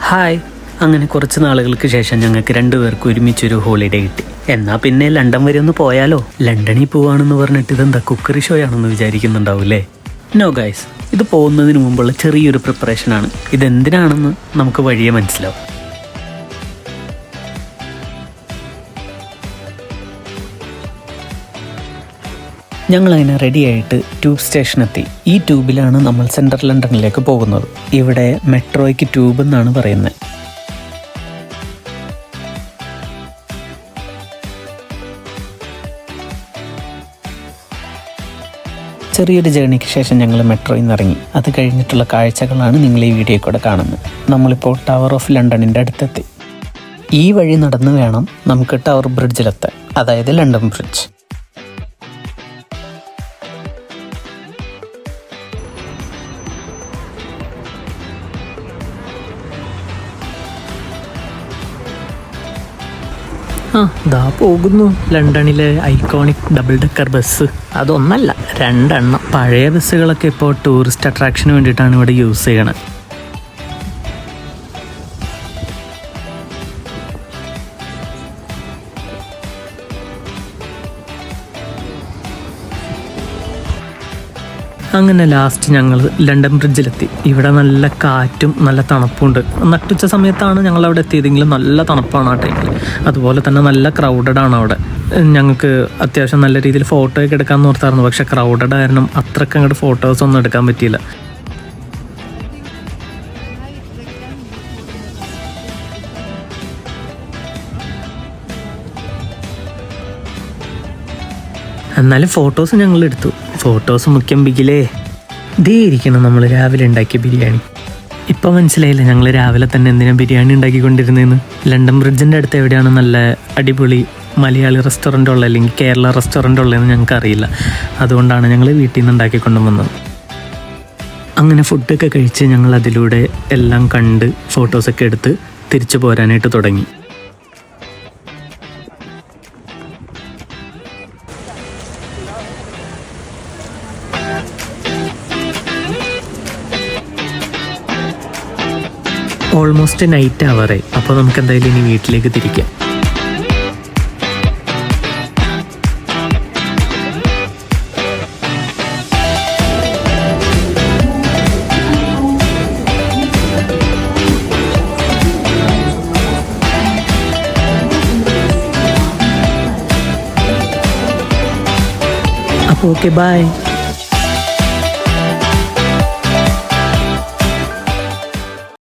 Hi. അങ്ങനെ കുറച്ച് നാളുകൾക്ക് ശേഷം ഞങ്ങൾക്ക് രണ്ടുപേർക്കും ഒരുമിച്ചൊരു ഹോളിഡേ കിട്ടി. എന്നാൽ പിന്നെ ലണ്ടൻ വരെ ഒന്ന് പോയാലോ? ലണ്ടനിൽ പോവാണെന്ന് പറഞ്ഞിട്ട് ഇതെന്താ കുക്കറി ഷോ ആണെന്ന് വിചാരിക്കുന്നുണ്ടാവൂല്ലേ? നോ ഗൈസ്, ഇത് പോകുന്നതിന് മുമ്പുള്ള ചെറിയൊരു പ്രിപ്പറേഷനാണ്. ഇതെന്തിനാണെന്ന് നമുക്ക് വഴിയെ മനസ്സിലാവും. ഞങ്ങളതിനെ റെഡിയായിട്ട് ട്യൂബ് സ്റ്റേഷനെത്തി. ഈ ട്യൂബിലാണ് നമ്മൾ സെൻട്രൽ ലണ്ടനിലേക്ക് പോകുന്നത്. ഇവിടെ മെട്രോയ്ക്ക് ട്യൂബ് എന്നാണ് പറയുന്നത്. ചെറിയൊരു ജേണിക്ക് ശേഷം ഞങ്ങൾ മെട്രോയിൽ നിന്ന് ഇറങ്ങി. അത് കഴിഞ്ഞിട്ടുള്ള കാഴ്ചകളാണ് നിങ്ങൾ ഈ വീഡിയോയിൽ കൂടെ കാണുന്നത്. നമ്മളിപ്പോൾ ടവർ ഓഫ് ലണ്ടനിൻ്റെ അടുത്തെത്തി. ഈ വഴി നടന്ന് വേണം നമുക്ക് ടവർ ബ്രിഡ്ജിലെത്താൻ, അതായത് ലണ്ടൻ ബ്രിഡ്ജ്. ദാ പോകുന്നു ലണ്ടനിലെ ഐക്കോണിക് ഡബിൾ ഡെക്കർ ബസ്. അതൊന്നല്ല, 2 എണ്ണം. പഴയ ബസ്സുകളൊക്കെ ഇപ്പോൾ ടൂറിസ്റ്റ് അട്രാക്ഷന് വേണ്ടിയിട്ടാണ് ഇവിടെ യൂസ് ചെയ്യണത്. അങ്ങനെ ലാസ്റ്റ് ഞങ്ങൾ ലണ്ടൻ ബ്രിഡ്ജിലെത്തി. ഇവിടെ നല്ല കാറ്റും നല്ല തണുപ്പുണ്ട്. നട്ടുച്ച സമയത്താണ് ഞങ്ങൾ അവിടെ എത്തിയതെങ്കിലും നല്ല തണുപ്പാണ് ആ ടൈമിൽ. അതുപോലെ തന്നെ നല്ല ക്രൗഡഡ് ആണ് അവിടെ. ഞങ്ങൾക്ക് അത്യാവശ്യം നല്ല രീതിയിൽ ഫോട്ടോ ഒക്കെ എടുക്കാമെന്ന് ഓർത്തായിരുന്നു. പക്ഷെ ക്രൗഡഡ് കാരണം അത്രയ്ക്ക് അങ്ങോട്ട് ഫോട്ടോസ് ഒന്നും എടുക്കാൻ പറ്റിയില്ല. എന്നാലും ഫോട്ടോസ് ഞങ്ങൾ എടുത്തു. ഫോട്ടോസ് മുഖ്യം ബിഗിലേ. ഇതേ ഇരിക്കണം നമ്മൾ രാവിലെ ഉണ്ടാക്കിയ ബിരിയാണി. ഇപ്പം മനസ്സിലായില്ല ഞങ്ങൾ രാവിലെ തന്നെ എന്തിനാണ് ബിരിയാണി ഉണ്ടാക്കിക്കൊണ്ടിരുന്നതെന്ന്. ലണ്ടൻ ബ്രിഡ്ജിൻ്റെ അടുത്ത് എവിടെയാണ് നല്ല അടിപൊളി മലയാളി റെസ്റ്റോറൻ്റ് ഉള്ളത് അല്ലെങ്കിൽ കേരള റെസ്റ്റോറൻ്റ് ഉള്ളതെന്ന് ഞങ്ങൾക്കറിയില്ല. അതുകൊണ്ടാണ് ഞങ്ങൾ വീട്ടിൽ നിന്ന് ഉണ്ടാക്കിക്കൊണ്ടു വന്നത്. അങ്ങനെ ഫുഡൊക്കെ കഴിച്ച് ഞങ്ങൾ അതിലൂടെ എല്ലാം കണ്ട് ഫോട്ടോസൊക്കെ എടുത്ത് തിരിച്ചു പോരാനായിട്ട് തുടങ്ങി. ഓൾമോസ്റ്റ് നൈറ്റ് ആവാറായി. അപ്പോൾ നമുക്ക് എന്തായാലും ഇനി വീട്ടിലേക്ക് തിരിക്കാം. അപ്പോൾ ഓക്കെ, ബൈ.